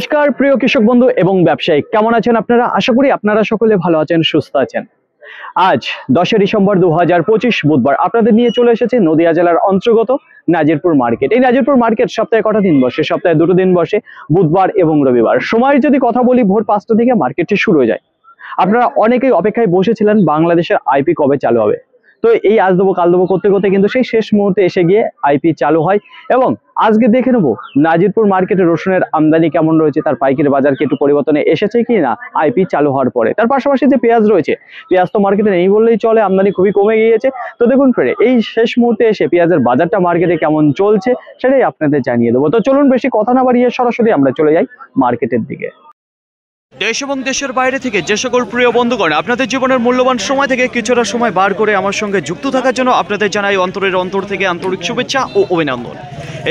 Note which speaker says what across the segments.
Speaker 1: নমস্কার প্রিয় কৃষক বন্ধু এবং ব্যবসায়ী, কেমন আছেন আপনারা? আশা করি আপনারা সকলে ভালো আছেন, সুস্থ আছেন। আজ 10 ডিসেম্বর 2025 বুধবার আপনাদের নিয়ে চলে এসেছে নদিয়া জেলার অন্তর্গত নাজিরপুর মার্কেট। এই নাজিরপুর মার্কেট সপ্তাহে কটা দিন বসে? সপ্তাহে 2 দিন বসে, বুধবার এবং রবিবার। সময়ের যদি কথা বলি, ভোর 5টা থেকে মার্কেটটি শুরু হয়ে যায়। আপনারা অনেকেই অপেক্ষায় বসেছিলেন বাংলাদেশের আইপি কবে চালু হবে। তো এই আজ দেবো কাল দেবো করতে করতে কিন্তু সেই শেষ মুহূর্তে এসে গিয়ে আইপি চালু হয়। এবং আজকে দেখে নেবো নাজিরপুর মার্কেটে রসুনের আমদানি কেমন রয়েছে, তার পাইকারি বাজার কি একটু পরিবর্তনে এসেছে কি না আইপি চালু হওয়ার পরে। তার পাশাপাশি যে পেঁয়াজ রয়েছে, পেঁয়াজ তো মার্কেটে নেই বললেই চলে, আমদানি খুবই কমে গিয়েছে। তো দেখুন ফেরে এই শেষ মুহূর্তে এসে পেঁয়াজের বাজারটা মার্কেটে কেমন চলছে সেটাই আপনাদের জানিয়ে দেবো। তো চলুন বেশি কথা না বাড়িয়ে সরাসরি আমরা চলে যাই মার্কেটের দিকে। দেশ এবং দেশের বাইরে থেকে যে সকল প্রিয় বন্ধুগণ আপনাদের জীবনের মূল্যবান সময় থেকে কিছুটা সময় বার করে আমার সঙ্গে যুক্ত থাকার জন্য আপনাদের জানাই অন্তরের অন্তর থেকে আন্তরিক শুভেচ্ছা ও অভিনন্দন।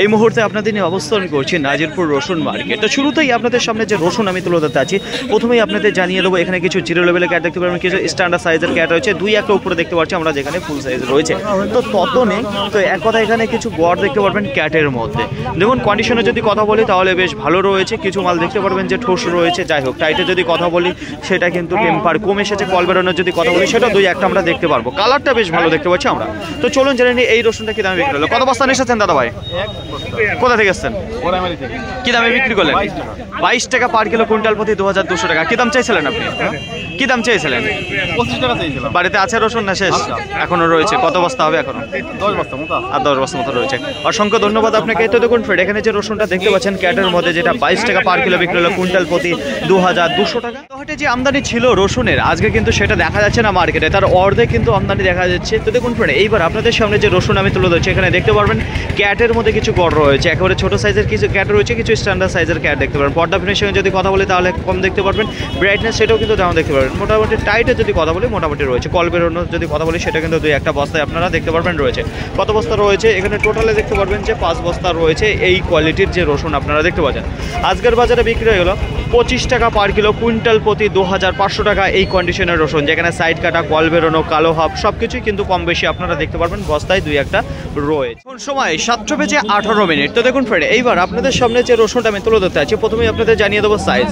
Speaker 1: এই মুহূর্তে আপনাদের নিয়ে অবস্থান করছি নাজিরপুর রসুন মার্কেট। তো শুরুতেই আপনাদের সামনে যে রসুন আমি তুলে ধরতে আছি, প্রথমেই আপনাদের জানিয়ে দেবো এখানে কিছু জিরো লেভেলের ক্যাট দেখতে পারবেন, কিছু স্ট্যান্ডার্ড সাইজের ক্যাট রয়েছে, 2-1 উপরে দেখতে পাচ্ছি আমরা, যেখানে ফুল সাইজ রয়েছে। তো তত নেই, তো এক কথা এখানে কিছু গড় দেখতে পারবেন ক্যাটের মধ্যে। দেখুন কন্ডিশনে যদি কথা বলি তাহলে বেশ ভালো রয়েছে, কিছু মাল দেখতে পারবেন যে ঠোস রয়েছে। যাই হোক, টাইটে যদি কথা বলি সেটা কিন্তু টেম্পার কম এসেছে, কল বেরোনোর যদি কথা বলি সেটা 2-1 আমরা দেখতে পারবো। কালারটা বেশ ভালো দেখতে পাচ্ছি আমরা। তো চলুন জেনে নিই এই রসুনটা কি দামে বিক্রি হলো। কত বস্তা এসেছেন দাদা ভাই? কোথা থেকে এসছেন? কি দামে বিক্রি করলেন? 22 টাকা পার কিলো, কুইন্টাল প্রতি 2200 টাকা। কি দাম চাইছিলেন আপনি? কি দাম চেয়েছিলেন? 25 টাকা চাইছিলাম। বাড়িতে আছে রসুন না শেষ? এখনো রয়েছে। কত বস্তা হবে এখনো? 10 বস্তা মতো। আর 10 বস্তা মতো রয়েছে। অসংখ্য ধন্যবাদ আপনাকে। তো দেখুন ফ্রেড, এখানে যে রসুনটা দেখতে পাচ্ছেন ক্যাটের মধ্যে, যেটা 22 টাকা পার কিলো বিক্রি হলো, কুইন্টাল প্রতি 2200 টাকা। তো হাটে যে আমদানি ছিল রসুনের আজকে কিন্তু সেটা দেখা যাচ্ছে না মার্কেটে, তার অর্ধেক কিন্তু আমদানি দেখা যাচ্ছে। তো দেখুন ফ্রেড, এইবার আপনাদের সামনে যে রসুন আমি তুলে ধরছি, এখানে দেখতে পারবেন ক্যাটের মধ্যে কিছু গড় রয়েছে, একেবারে ছোট সাইজের কিছু ক্যাট রয়েছে, কিছু স্ট্যান্ডার্ড সাইজের ক্যাট দেখতে পারবেন। পর্দা ফিনিশিংয়ে যদি কথা বলি তাহলে কম দেখতে পারবেন, ব্রাইটনেস সেটাও কিন্তু তেমন দেখতে পারবেন। মোটামুটি টাইটে যদি কথা বলি মোটামুটি রয়েছে, কল বেরোনো যদি কথা বলি সেটা কিন্তু 2-1 বস্তায় আপনারা দেখতে পারবেন রয়েছে। কত বস্তা রয়েছে এখানে টোটালে দেখতে পারবেন যে 5 বস্তা রয়েছে। এই কোয়ালিটির যে রসুন আপনারা দেখতে পাচ্ছেন আজকের বাজারে বিক্রি হয়ে গেল 25 টাকা পার কিলো, কুইন্টাল প্রতি 2500 টাকা। এই কন্ডিশনের রসুন, যেখানে সাইড কাটা, কল বেরোনো, কালো হাফ সবকিছুই কিন্তু কম বেশি আপনারা দেখতে পারবেন, বস্তায় 2-1 রয়েছে। কোন সময় 7:18। তো দেখুন ফ্রেন্ড, এইবার আপনাদের সামনে যে রসুনটা আমি তুলে ধরতে আছি, প্রথমেই আপনাদের জানিয়ে দেবো সাইজ।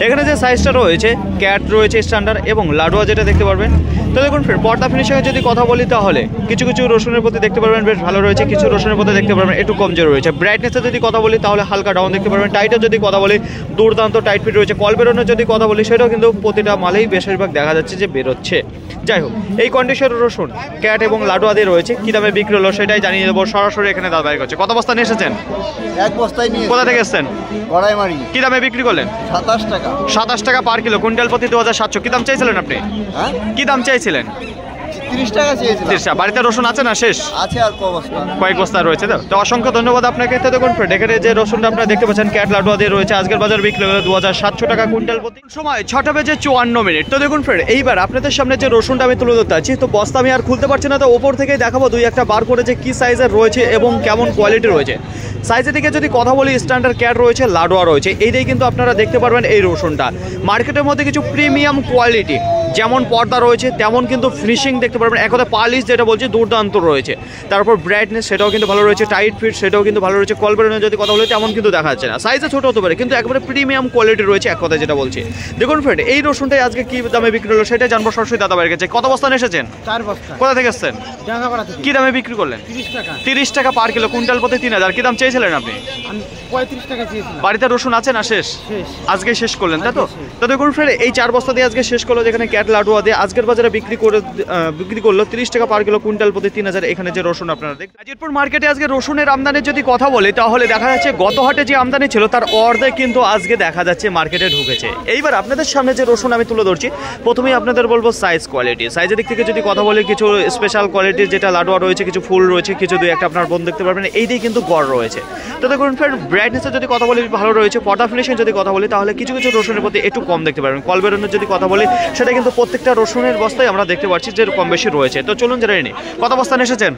Speaker 1: এখানে যে সাইজটা রয়েছে ক্যাট রয়েছে স্ট্যান্ডার্ড এবং লাডুয়া যেটা দেখতে পারবেন। তো দেখুন ফ্রেন্ড, পর্দা ফিনিশিংয়ে যদি কথা বলি তাহলে কিছু কিছু রসুনের প্রতি দেখতে পারবেন বেশ ভালো রয়েছে, কিছু রসুনের প্রতি দেখতে পারবেন একটু কমজোর রয়েছে। ব্রাইটনেসে যদি কথা বলি তাহলে হালকা ডাউন দেখতে পারবেন। টাইটে যদি কথা বলি দুর্দান্ত টাইট ফিট রয়েছে। কল বেরোনোর যদি কথা বলি সেটাও কিন্তু প্রতিটা মালেই বেশিরভাগ দেখা যাচ্ছে যে বেরোচ্ছে। যাই হোক, এই কন্ডিশনের রসুন ক্যাট এবং লাডুয়া দিয়ে রয়েছে। কি দামে বিক্রি হলো সেটাই জানিয়ে দেবো সরাসরি। এখানে দাদা বাইর করছে। কত বস্তা নিয়ে এসেছেন?
Speaker 2: 1 বস্তায় নিয়ে।
Speaker 1: কোথা থেকে এসেছেন?
Speaker 2: গড়াইমারি।
Speaker 1: কি দামে বিক্রি করলেন?
Speaker 2: 27 টাকা।
Speaker 1: 27 টাকা পার কিলো, কুইন্টাল প্রতি 2700। কি দাম চাইছিলেন আপনি?
Speaker 2: হ্যাঁ,
Speaker 1: কি দাম চাইছিলেন?
Speaker 2: 30 টাকা চেয়েছিলাম।
Speaker 1: 30 টাকা। বাড়িতে রসুন আছে না শেষ?
Speaker 2: আছে আর
Speaker 1: কয়েক বস্তা রয়েছে। তো অসংখ্য ধন্যবাদ আপনাকে। তো দেখুন ফ্রেন্ড, এখানে যে রসুনটা আপনারা দেখতে পাচ্ছেন ক্যাট লাডুয়া দিয়ে রয়েছে, আজকের বাজার বিক্রি হলো 2700 টাকা কুইন্টাল প্রতি। সময় 6:54। তো দেখুন ফ্রেন্ড, এইবার আপনাদের সামনে যে রসুনটা আমি তুলে ধরতে আছি, তো বস্তা আমি আর খুলতে পারছি না, তো ওপর থেকেই দেখাবো 2-1 বার করে যে কি সাইজের রয়েছে এবং কেমন কোয়ালিটি রয়েছে। সাইজের দিকে যদি কথা বলি, স্ট্যান্ডার্ড ক্যাট রয়েছে, লাডুয়া রয়েছে, এইটাই কিন্তু আপনারা দেখতে পারবেন এই রসুনটা। মার্কেটের মধ্যে কিছু প্রিমিয়াম কোয়ালিটি, যেমন পর্দা রয়েছে তেমন কিন্তু ফিনিশিং দেখতে পারবেন। এক কথা পালিশ যেটা বলছি দুর্দান্ত রয়েছে। তারপর ব্রাইটনেস সেটাও কিন্তু ভালো রয়েছে, টাইট ফিট সেটাও কিন্তু ভালো রয়েছে। কল বেরোনো যদি কথা বলি তেমন কিন্তু দেখা যাচ্ছে না। সাইজে ছোটো হতে পারে কিন্তু একেবারে প্রিমিয়াম কোয়ালিটি রয়েছে, এক কথা যেটা বলছি। দেখুন ফ্রেন্ড, এই রসুনটাই আজকে কি দামে বিক্রি হলো সেটা জানবো সরাসরি দাদা বাইরে গেছে। কত বস্তা এসেছেন?
Speaker 2: 4 বস্তা।
Speaker 1: কোথা থেকে এসেছেন?
Speaker 2: ডাঙ্গাপাড়া থেকে।
Speaker 1: কি দামে বিক্রি করলেন?
Speaker 2: 30 টাকা।
Speaker 1: 30 টাকা পার কিলো, কুইন্টাল প্রতি 3000। কি দাম চেয়েছিলেন আপনি?
Speaker 2: 35 টাকা চেয়েছিলাম।
Speaker 1: বাড়িতে রসুন আছে না শেষ? আজকে শেষ করলেন তাই তো? তো দেখুন ফ্রেন্ড, এই 4 বস্তা দিয়ে আজকে শেষ করলো, যেখানে ক্যাট লাডুয়া দিয়ে আজকের বাজারে বিক্রি করলো 30 টাকা পার কিলো, কুইন্টাল প্রতি 3000। এখানে যে রসুন আপনারা দেখেন নাজিরপুর মার্কেটে আজকে রসুনের আমদানির যদি কথা বলি তাহলে দেখা যাচ্ছে গত হাটে যে আমদানি ছিল তার অর্ধেক কিন্তু আজকে দেখা যাচ্ছে মার্কেটে ঢুকেছে। এইবার আপনাদের সামনে যে রসুন আমি তুলে ধরছি, প্রথমেই আপনাদের বলবো সাইজ কোয়ালিটি। সাইজের দিক থেকে যদি কথা বলি, কিছু স্পেশাল কোয়ালিটির যেটা লাডুয়া রয়েছে, কিছু ফুল রয়েছে, কিছু 2-1 আপনার বোন দেখতে পারবেন, এইটাই কিন্তু গড় রয়েছে। তো দেখুন ফ্রেন্ড, ব্রাইটনেসের যদি কথা বলি ভালো রয়েছে। পর্দা ফিনিশিং যদি কথা বলি তাহলে কিছু কিছু রসুনের প্রতি একটু কম দেখতে পারবেন। কল বেরোনোর যদি কথা বলি সেটা কিন্তু প্রত্যেকটা রসুনের বস্তায় আমরা দেখতে পাচ্ছি যে কম বেশি রয়েছে। তো চলুন জেনে নিই কত বস্তা এসেছেন?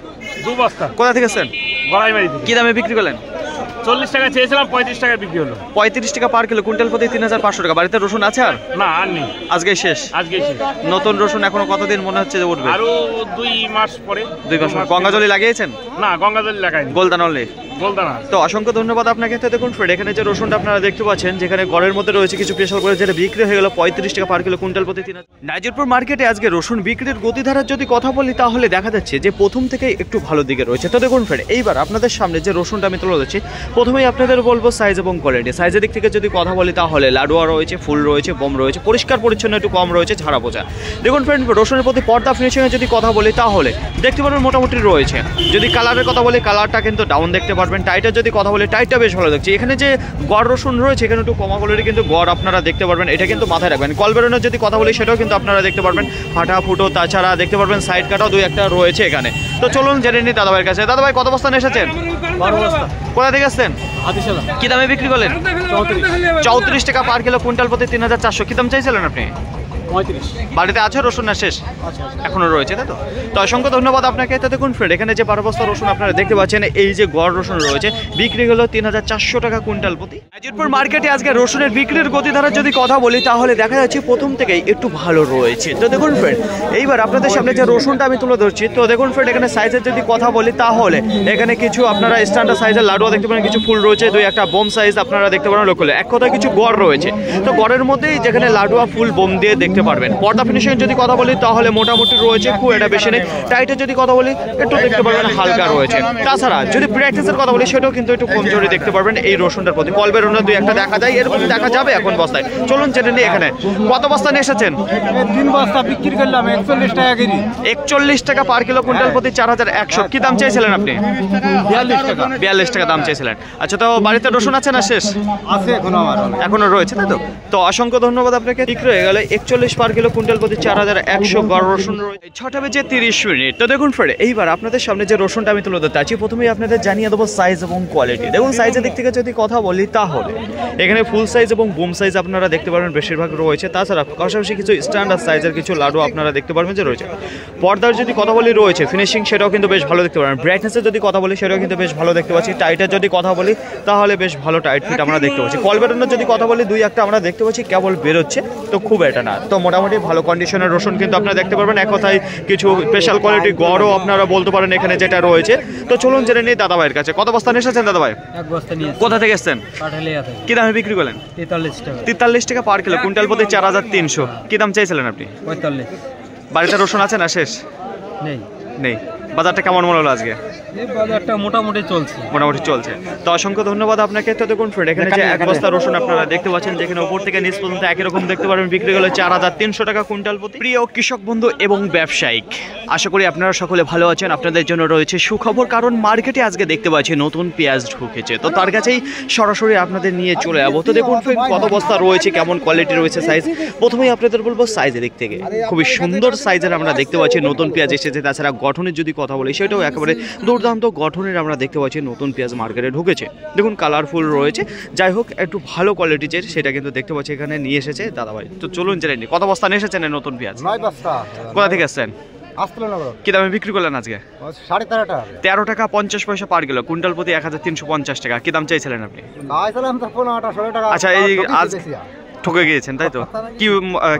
Speaker 3: 2 বস্তা।
Speaker 1: কোথা থেকে এসেছেন?
Speaker 3: গড়াইমারি থেকে।
Speaker 1: কি দামে বিক্রি করলেন?
Speaker 3: 40 টাকা চেয়েছিলাম, 35 টাকা বিক্রি হলো।
Speaker 1: 35 টাকা পার কিলো, কুইন্টাল প্রতি 3500 টাকা। বাড়িতে রসুন আছে আর?
Speaker 3: না, আর নেই।
Speaker 1: আজকে শেষ।
Speaker 3: আজকে শেষ।
Speaker 1: নতুন রসুন এখনো কতদিন মনে হচ্ছে যে উঠবে?
Speaker 3: আরো 2 মাস পরে।
Speaker 1: 2 মাস। গঙ্গাজলি লাগিয়েছেন?
Speaker 3: না, গঙ্গাজলি লাগাইনি।
Speaker 1: গোলদানলে
Speaker 3: গোলদানা।
Speaker 1: তো অসংখ্য ধন্যবাদ আপনাকে। তো দেখুন ফ্রেন্ড, এখানে যে রসুনটা আপনারা দেখতে পাচ্ছেন, যেখানে গড়ের মধ্যে রয়েছে কিছু স্পেশাল করে, যেটা বিক্রি হয়ে গেল 35 টাকা পার কিলো, কুইন্টাল প্রতি 3000। নাজিরপুর মার্কেটে আজকে রসুন বিক্রির গতিধারার যদি কথা বলি তাহলে দেখা যাচ্ছে যে প্রথম থেকেই একটু ভালো দিকে রয়েছে। তো দেখুন ফ্রেন্ড, এইবার আপনাদের সামনে যে রসুনটা আমি তুলে ধরছি, প্রথমেই আপনাদের বলবো সাইজ এবং কোয়ালিটি। সাইজের দিক থেকে যদি কথা বলি তাহলে লাডুয়া রয়েছে, ফুল রয়েছে, বোম রয়েছে, পরিষ্কার পরিচ্ছন্ন একটু কম রয়েছে, ঝাড়া পোচা। দেখুন ফ্রেন্ড, রসুনের প্রতি পর্দা ফিনিশিংয়ে যদি কথা বলি তাহলে দেখতে পারবেন মোটামুটি রয়েছে। যদি কালারের কথা বলি, কালারটা কিন্তু ডাউন দেখতে পারবেন। টাইটের যদি কথা বলি, টাইটটা বেশ ভালো দেখছি। এখানে যে গড় রসুন রয়েছে, এখানে একটু কমা কোয়ালিটির কিন্তু গড় আপনারা দেখতে পারবেন, এটা কিন্তু মাথায় রাখবেন। কল বেরোনোর যদি কথা বলি সেটাও কিন্তু আপনারা দেখতে পারবেন, ফাটা ফুটো। তাছাড়া দেখতে পারবেন সাইড কাটাও দুই একটা রয়েছে এখানে। তো চলুন জেনে নিই দাদাভাইয়ের কাছে। দাদাভাই, কত বস্তা নিয়ে এসেছেন?
Speaker 2: 12 বস্তা।
Speaker 1: কোথা থেকে আসছেন?
Speaker 2: হাতিশালা।
Speaker 1: কি দামে বিক্রি করলেন? 34 টাকা পার কিলো, কুইন্টাল প্রতি 3400। কি দাম চাইছিলেন আপনি?
Speaker 2: 35।
Speaker 1: বাড়িতে আছে রসুন না শেষ?
Speaker 2: আচ্ছা।
Speaker 1: এখনো রয়েছে, তাই তো? তো অসংখ্য ধন্যবাদ আপনাকে। তো দেখুন ফ্রেন্ড, এখানে যে 12 বস্তা রসুন আপনারা দেখতে পাচ্ছেন, এই যে গড় রসুন রয়েছে, বিক্রি হলো 3400 টাকা কুইন্টাল প্রতি। নাজিরপুর মার্কেটে আজকে রসুনের বিক্রির গতিধারার যদি কথা বলি তাহলে দেখা যাচ্ছে প্রথম থেকেই একটু ভালো রয়েছে। তো দেখুন ফ্রেন্ড, এইবার আপনাদের সামনে যে রসুনটা আমি তুলে ধরছি, তো দেখুন ফ্রেন্ড, এখানে সাইজের যদি কথা বলি তাহলে এখানে কিছু আপনারা স্ট্যান্ডার্ড সাইজের লাডুয়া দেখতে পারেন, কিছু ফুল রয়েছে, দুই একটা বোম সাইজ আপনারা দেখতে পারেন লোকালে। এক কথায় কিছু গড় রয়েছে। তো গড়ের মধ্যেই যেখানে লাডুয়া ফুল বোম দিয়ে দেখতে পারবেন। পর্দা ফিনিশিং যদি কথা বলি তাহলে মোটামুটি রয়েছে, খুব এটা বেশি নেই। টাইটের যদি কথা বলি একটু দেখতে পারবেন হালকা রয়েছে। তাছাড়া যদি ব্রাইটনেসের কথা বলি সেটাও কিন্তু একটু কমজোরি দেখতে পারবেন এই রসুনটার প্রতি। কল বেরোনো দুই একটা দেখা যায়, এরকম দেখা যাবে এখন বস্তায়। চলুন জেনে নিই এখানে কত বস্তা নিয়ে এসেছেন।
Speaker 2: 3 বস্তা বিক্রি করলাম 41 টাকা কেজি।
Speaker 1: 41 টাকা পার কিলো, কুইন্টাল প্রতি 4100। কি দাম চাইছিলেন আপনি?
Speaker 2: 42 টাকা।
Speaker 1: 42 টাকা দাম চাইছিলেন। আচ্ছা, তো বাড়িতে রসুন আছে না শেষ?
Speaker 2: আছে এখনো আমার।
Speaker 1: এখনো রয়েছে, তাই তো? তো অসংখ্য ধন্যবাদ আপনাকে। বিক্রি হয়ে গেল 41 পার কিলো, কুইন্টাল প্রতি 4100 গড় রসুন রয়েছে। 6টা বেজে 30 মিনিট। তো দেখুন ফ্রেন্ড, এইবার আপনাদের সামনে যে রসুনটা আমি তুলে ধরতে আছি, প্রথমেই আপনাদের জানিয়ে দেবো সাইজ এবং কোয়ালিটি। দেখুন সাইজের দিক থেকে যদি কথা বলি তাহলে এখানে ফুল সাইজ এবং বুম সাইজ আপনারা দেখতে পারবেন বেশিরভাগ রয়েছে। তাছাড়া পাশাপাশি কিছু স্ট্যান্ডার্ড সাইজের কিছু লাডু আপনারা দেখতে পারবেন যে রয়েছে। পর্দার যদি কথা বলি রয়েছে, ফিনিশিং সেটাও কিন্তু বেশ ভালো দেখতে পারবেন। ব্রাইটনেসের যদি কথা বলি সেটাও কিন্তু বেশ ভালো দেখতে পাচ্ছি। টাইটের যদি কথা বলি তাহলে বেশ ভালো টাইট ফিট আমরা দেখতে পাচ্ছি। কল বেরোনোর যদি কথা বলি দুই একটা আমরা দেখতে পাচ্ছি, কেবল বেরোচ্ছে, তো খুব এটা না। তো মোটামুটি ভালো কন্ডিশনের রসুন কিন্তু আপনারা দেখতে পারবেন। এক কথায় কিছু স্পেশাল কোয়ালিটি গড়ও আপনারা বলতে পারেন এখানে যেটা রয়েছে। তো চলুন জেনে নিই দাদাভাইয়ের কাছে। কত বস্তা নিয়ে এসেছেন দাদাভাই?
Speaker 2: 1 বস্তা নিয়ে।
Speaker 1: কোথা থেকে এসেছেন?
Speaker 2: পাঠালিয়া থেকে।
Speaker 1: কি দামে বিক্রি করলেন?
Speaker 2: 43 টাকা।
Speaker 1: 43 টাকা পার কিলো, কুইন্টাল প্রতি 4300। কি দাম চাইছিলেন আপনি?
Speaker 2: 45।
Speaker 1: বাড়িতে রসুন আছে না শেষ?
Speaker 2: নেই।
Speaker 1: নেই। বাজারটা কেমন মনে হলো আজকে?
Speaker 2: এই বাজারটা মোটামুটি চলছে।
Speaker 1: মোটামুটি চলছে। তো অসংখ্য ধন্যবাদ আপনাকে। তো দেখুন ফ্রেন্ড, এখানে যে 1 বস্তা রসুন আপনারা দেখতে পাচ্ছেন, যেখানে উপর থেকে নিচ পর্যন্ত একই রকম দেখতে পারবেন, বিক্রি হলো 4300 টাকা কুইন্টাল প্রতি। প্রিয় কৃষক বন্ধু এবং ব্যবসায়িক, আশা করি আপনারা সকলে ভালো আছেন। আপনাদের জন্য রয়েছে সুখবর, কারণ মার্কেটে আজকে দেখতে পাচ্ছি নতুন পেঁয়াজ ঢুকেছে। তো তার কাছেই সরাসরি আপনাদের নিয়ে চলে যাবো। তো দেখুন ফ্রেন্ড, কত বস্তা রয়েছে, কেমন কোয়ালিটি রয়েছে, সাইজ। প্রথমেই আপনাদের বলবো সাইজের দিক থেকে খুবই সুন্দর সাইজের আমরা দেখতে পাচ্ছি নতুন পেঁয়াজ এসেছে। তাছাড়া গঠনের যদি কথা বলি সেটাও একেবারে দুর্দান্ত গঠনের আমরা দেখতে পাচ্ছি নতুন পেঁয়াজ মার্কেটে ঢুকেছে। দেখুন কালারফুল রয়েছে। যাই হোক, একটু ভালো কোয়ালিটি যে সেটা কিন্তু দেখতে পাচ্ছি এখানে নিয়ে এসেছে দাদাভাই। তো চলুন জেনে নিই কত বস্তা নিয়ে এসেছেন নতুন পেঁয়াজ।
Speaker 2: 9 বস্তা।
Speaker 1: কোথা থেকে আসছেন?
Speaker 2: আসলো না।
Speaker 1: কি দামে বিক্রি করলেন আজকে?
Speaker 2: 13.5 টাকা।
Speaker 1: 13 টাকা 50 পয়সা পার কিলো, কুইন্টাল প্রতি 1350 টাকা। কি দাম চাইছিলেন আপনি?
Speaker 2: আইছিলাম তো 15-16 টাকা।
Speaker 1: আচ্ছা, এই আজ ঠকে গিয়েছেন তাই তো?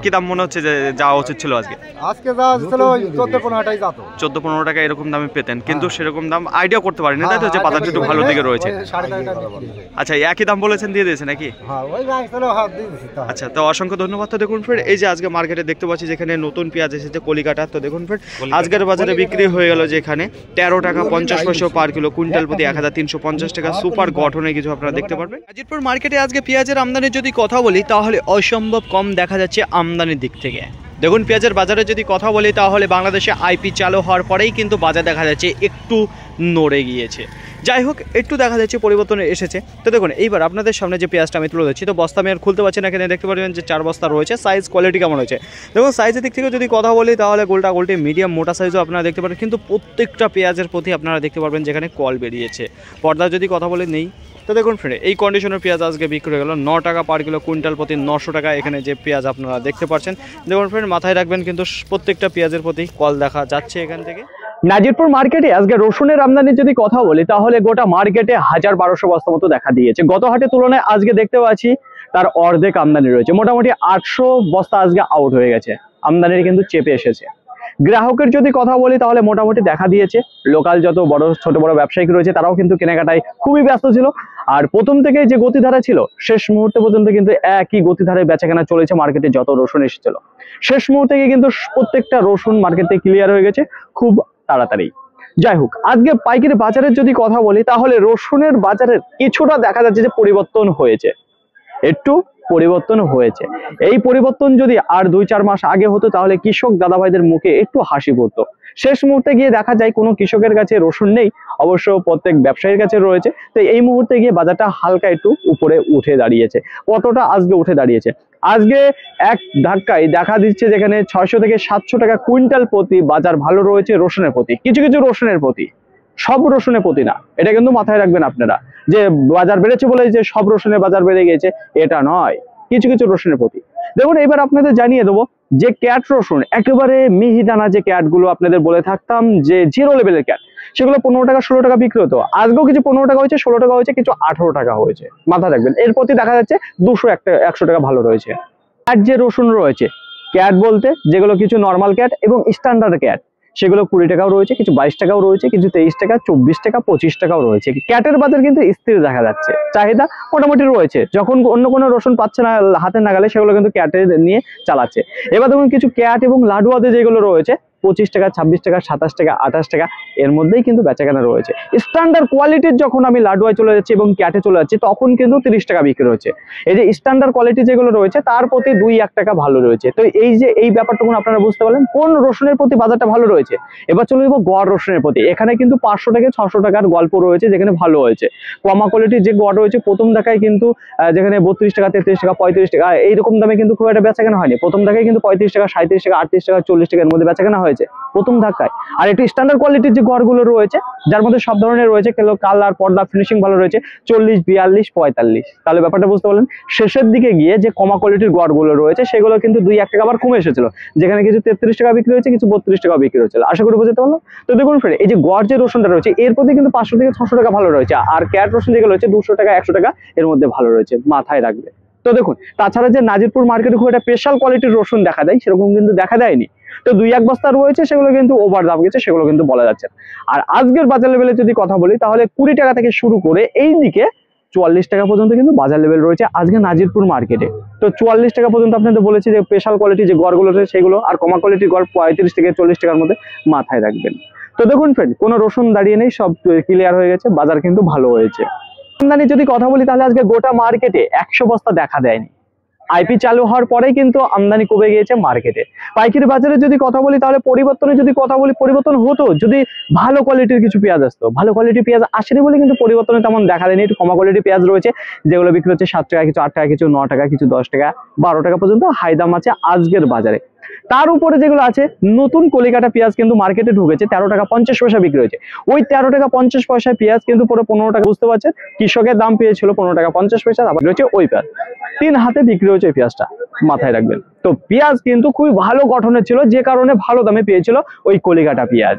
Speaker 1: কি দাম মনে হচ্ছে যে যাওয়া উচিত ছিল আজকে?
Speaker 2: আজকে যা ছিল 14-15 টাকাই যেত।
Speaker 1: 14-15 টাকা এরকম দামে পেতেন, কিন্তু সেরকম দাম আইডিয়া করতে পারেন না তাই তো, যে বাজারটা একটু ভালো দিকে রয়েছে।
Speaker 2: 3.5 টাকা বিক্রি হয়েছে।
Speaker 1: আচ্ছা, একই দাম বলেছেন, দিয়ে দিয়েছে নাকি?
Speaker 2: হ্যাঁ, ওই রাখছিল, হ্যাঁ দিয়ে দিছি তো।
Speaker 1: আচ্ছা, তো অসংখ্য ধন্যবাদ। তো দেখুন ফ্রেন্ড, এই যে আজকে মার্কেটে দেখতে পাচ্ছি যেখানে নতুন পেঁয়াজ এসেছে কলিকাটা। তো দেখুন ফ্রেন্ড, আজকের বাজারে বিক্রি হয়ে গেল যেখানে 13 টাকা 50 পয়সা পার কিলো, কুইন্টাল প্রতি 1350 টাকা। সুপার গঠনে কিছু আপনারা দেখতে পারবেন। নাজিরপুর মার্কেটে আজকে পেঁয়াজের আমদানির যদি কথা বলি তাহলে অসম্ভব কম দেখা যাচ্ছে আমদানির দিক থেকে। দেখুন পেঁয়াজের বাজারে যদি কথা বলি তাহলে বাংলাদেশে আইপি চালু হওয়ার পরেই কিন্তু বাজার দেখা যাচ্ছে একটু নড়ে গিয়েছে। যাই হোক, একটু দেখা যাচ্ছে পরিবর্তন এসেছে। তো দেখুন এইবার আপনাদের সামনে যে পেঁয়াজটা আমি তুলে ধরছি, তো বস্তা আমি আর খুলতে পারছি না, এখানে দেখতে পারবেন যে 4 বস্তা রয়েছে। সাইজ কোয়ালিটি কেমন হয়েছে দেখুন। সাইজের দিক থেকে যদি কথা বলি তাহলে গোলটা গোলটি মিডিয়াম মোটা সাইজও আপনারা দেখতে পারেন, কিন্তু প্রত্যেকটা পেঁয়াজের প্রতি আপনারা দেখতে পারবেন যেখানে কল বেরিয়েছে। পর্দা যদি কথা বলে নেই। তো দেখুন ফ্রেন্ড, এই কন্ডিশনের পেঁয়াজ আজকে বিক্রি হয়ে গেল 9 টাকা পার কিলো, কুইন্টাল প্রতি 900 টাকা। এখানে যে পেঁয়াজ আপনারা দেখতে পাচ্ছেন, দেখুন ফ্রেন্ড, মাথায় রাখবেন কিন্তু প্রত্যেকটা পেঁয়াজের প্রতি কল দেখা যাচ্ছে এখান থেকে। নাজিরপুর মার্কেটে আজকে রসুনের আমদানির যদি কথা বলি তাহলে গোটা মার্কেটে 1200 বস্তা মতো দেখা দিয়েছে। গত হাটের তুলনায় আজকে দেখতে পাচ্ছি তার অর্ধেক আমদানি রয়েছে। মোটামুটি 800 বস্তা আজকে আউট হয়ে গেছে, আমদানির কিন্তু চেপে এসেছে। গ্রাহকের যদি কথা বলি তাহলে মোটামুটি দেখা দিয়েছে। লোকাল যত বড় ছোট বড় ব্যবসায়িক রয়েছে তারাও কিন্তু কেনাকাটায় খুবই ব্যস্ত ছিল। আর প্রথম থেকে যে গতিধারা ছিল শেষ মুহূর্তে পর্যন্ত কিন্তু একই গতিধারায় বেচাকেনা চলেছে। মার্কেটে যত রসুন এসেছিল শেষ মুহূর্তে গিয়ে কিন্তু প্রত্যেকটা রসুন মার্কেটে ক্লিয়ার হয়ে গেছে খুব তাড়াতাড়ি। যাই হোক, আজকে পাইকারি বাজারের যদি কথা বলি তাহলে রসুনের বাজারের কিছুটা দেখা যাচ্ছে যে পরিবর্তন হয়েছে, একটু পরিবর্তন হয়েছে। এই পরিবর্তন যদি আর 2-4 মাস আগে হতো তাহলে কৃষক দাদাভাইদের মুখে একটু হাসি পড়তো। শেষ মুহূর্তে গিয়ে দেখা যায় কোনো কৃষকের কাছে রসুন নেই, অবশ্য প্রত্যেক ব্যবসায়ীর কাছে রয়েছে। তো এই মুহূর্তে গিয়ে বাজারটা হালকা একটু উপরে উঠে দাঁড়িয়েছে। কতটা আজকে উঠে দাঁড়িয়েছে? আজকে এক ধাক্কায় দেখা দিচ্ছে যেখানে 600 থেকে 700 টাকা কুইন্টাল প্রতি বাজার ভালো রয়েছে রসুনের প্রতি। কিছু কিছু রসুনের প্রতি, সব রসুনের প্রতি না, এটা কিন্তু মাথায় রাখবেন আপনারা যে বাজার বেড়েছে বলে যে সব রসুনের বাজার বেড়ে গেছে এটা নয়, কিছু কিছু রসুনের প্রতি। দেখুন এবার আপনাদের জানিয়ে দেবো যে ক্যাট রসুন একেবারে মিহিদানা যে ক্যাট গুলো আপনাদের বলে থাকতাম যে জিরো লেভেলের ক্যাট, সেগুলো 15 টাকা 16 টাকা বিক্রি হতো। আজকেও কিছু 15 টাকা হয়েছে, 16 টাকা হয়েছে, কিছু 18 টাকা হয়েছে। মাথায় রাখবেন এর প্রতি দেখা যাচ্ছে 200-100 টাকা ভালো রয়েছে। আর যে রসুন রয়েছে ক্যাট বলতে যেগুলো কিছু নর্মাল ক্যাট এবং স্ট্যান্ডার্ড ক্যাট, সেগুলো 20 টাকাও রয়েছে, কিছু 22 টাকাও রয়েছে, কিছু 23 টাকা, 24 টাকা, 25 টাকাও রয়েছে। ক্যাটের বাজার কিন্তু স্থির দেখা যাচ্ছে, চাহিদা মোটামুটি রয়েছে। যখন অন্য কোনো রসুন পাচ্ছে না হাতে নাগালে সেগুলো কিন্তু ক্যাটে নিয়ে চালাচ্ছে। এবার দেখুন কিছু ক্যাট এবং লাডুয়াতে যেগুলো রয়েছে 25 টাকা, 26 টাকা, 27 টাকা, 28 টাকা এর মধ্যেই কিন্তু বেচাকেনা রয়েছে। স্ট্যান্ডার্ড কোয়ালিটির যখন আমি লাডুয়ায় চলে যাচ্ছি এবং ক্যাটে চলে যাচ্ছি তখন কিন্তু 30 টাকা বিক্রি হচ্ছে। এই যে স্ট্যান্ডার্ড কোয়ালিটি যেগুলো রয়েছে তার প্রতি 2-1 টাকা ভালো রয়েছে। তো এই যে এই ব্যাপারটুকু আপনারা বুঝতে পারলেন কোন রসুনের প্রতি বাজারটা ভালো রয়েছে। এবার চলে যাবো গড় রসুনের প্রতি। এখানে কিন্তু 500 থেকে 600 টাকার গল্প রয়েছে যেখানে ভালো হয়েছে। কমা কোয়ালিটির যে গড় রয়েছে প্রথম দেখায় কিন্তু যেখানে 32 টাকা, 33 টাকা, 35 টাকা এইরকম দামে কিন্তু খুব একটা বেচাকেনা হয়নি। প্রথম দেখায় কিন্তু 35 টাকা, 37 টাকা, 38 টাকা, 40 টাকার মধ্যে বেচাকেনা হয়েছে প্রথম ধাক্কায়। আর একটু স্ট্যান্ডার্ড কোয়ালিটির যে গড়গুলো রয়েছে যার মধ্যে সব ধরনের রয়েছে, কালার, পর্দা, ফিনিশিং ভালো রয়েছে 40, 42, 45। তাহলে ব্যাপারটা বুঝতে পারলেন। শেষের দিকে গিয়ে যে কমা কোয়ালিটির গড়গুলো রয়েছে সেগুলো কিন্তু 2-1 টাকা আবার কমে এসেছিল, যেখানে কিছু 33 টাকা বিক্রি হয়েছে, কিছু 32 টাকা বিক্রি হয়েছিল। আশা করি বুঝতে পারলাম। তো দেখুন ফ্রেন্ড, এই যে গড় যে রসুনটা রয়েছে এর প্রতি কিন্তু 500 থেকে 600 টাকা ভালো রয়েছে। আর ক্যাট রসুন যেগুলো রয়েছে 200 টাকা, 100 টাকা এর মধ্যে ভালো রয়েছে, মাথায় রাখবে। তো দেখুন তাছাড়া যে নাজিরপুর মার্কেটে খুব একটা স্পেশাল কোয়ালিটির রসুন দেখা দেয় সেরকম কিন্তু দেখা দেয়নি। তো 2-1 বস্তা রয়েছে সেগুলো কিন্তু ওভার দাম গেছে, সেগুলো কিন্তু বলা যাচ্ছে। আর আজকের বাজার লেভেলে যদি কথা বলি তাহলে 20 টাকা থেকে শুরু করে এই দিকে 44 টাকা পর্যন্ত কিন্তু বাজার লেভেল রয়েছে আজকে নাজিরপুর মার্কেটে। তো 44 টাকা পর্যন্ত আপনাদের বলেছি যে স্পেশাল কোয়ালিটি যে গড়গুলো রয়েছে সেগুলো, আর কমা কোয়ালিটির গড় 35 থেকে 40 টাকার মধ্যে, মাথায় রাখবেন। তো দেখুন ফ্রেন্ড, কোনো রসুন দাঁড়িয়ে নেই, সব ক্লিয়ার হয়ে গেছে, বাজার কিন্তু ভালো হয়েছে। আমদানি যদি কথা বলি তাহলে আজকে গোটা মার্কেটে 100 বস্তা দেখা দেয়নি। আইপি চালু হওয়ার পরেই কিন্তু আমদানি কমে গিয়েছে মার্কেটে। পাইকারি বাজারে যদি কথা বলি তাহলে পরিবর্তনের যদি কথা বলি পরিবর্তন হতো যদি ভালো কোয়ালিটির কিছু পেঁয়াজ আসতো। ভালো কোয়ালিটির পেঁয়াজ আসেনি বলে কিন্তু পরিবর্তনে তেমন দেখা দেয়নি। একটু কমা কোয়ালিটির পেঁয়াজ রয়েছে যেগুলো বিক্রি হচ্ছে 7 টাকা, কিছু 8 টাকা, কিছু 9 টাকা, কিছু 10 টাকা, 12 টাকা পর্যন্ত হাই দাম আছে আজকের বাজারে। তার উপরে যেগুলো আছে নতুন কলিকাটা পেঁয়াজ কিন্তু মার্কেটে ঢুকেছে 13 টাকা 50 পয়সা বিক্রি হয়েছে। ওই 13 টাকা 50 পয়সায় পেঁয়াজ কিন্তু পুরো 15 টাকা, বুঝতে পারছেন কৃষকের দাম পেয়েছিল 15 টাকা 50 পয়সা, আবার রয়েছে ওই পেঁয়াজ 3 হাতে বিক্রি হয়েছে ওই পেঁয়াজটা, মাথায় রাখবেন। তো পেঁয়াজ কিন্তু খুবই ভালো গঠনের ছিল যে কারণে ভালো দামে পেয়েছিল ওই কলিকাটা পেঁয়াজ।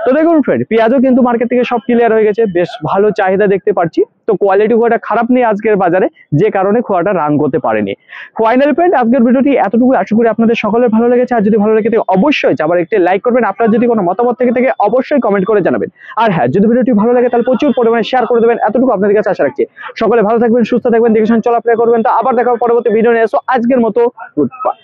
Speaker 1: তো দেখুন ফ্রেন্ড, পেঁয়াজও কিন্তু মার্কেট থেকে সব ক্লিয়ার হয়ে গেছে, বেশ ভালো চাহিদা দেখতে পাচ্ছি। তো কোয়ালিটি খুব একটা খারাপ নেই আজকের বাজারে, যে কারণে খুব একটা রান করতে পারেনি। ফাইনাল পয়েন্ট, আজকের ভিডিওটি এতটুকু। আশা করি আপনাদের সকলের ভালো লেগেছে। আর যদি ভালো লেগে থাকে অবশ্যই আবার একটি লাইক করবেন। আপনার যদি কোনো মতামত থেকে অবশ্যই কমেন্ট করে জানাবেন। আর হ্যাঁ, যদি ভিডিওটি ভালো লাগে তাহলে প্রচুর পরিমাণে শেয়ার করে দেবেন, এতটুকু আপনাদের কাছে আশা রাখছি। সকলে ভালো থাকবেন, সুস্থ থাকবেন, দেখে শুনে চলাফেরা করবেন। তো আবার দেখা হবে পরবর্তী ভিডিও নিয়ে। আজকের মতো গুড বাই।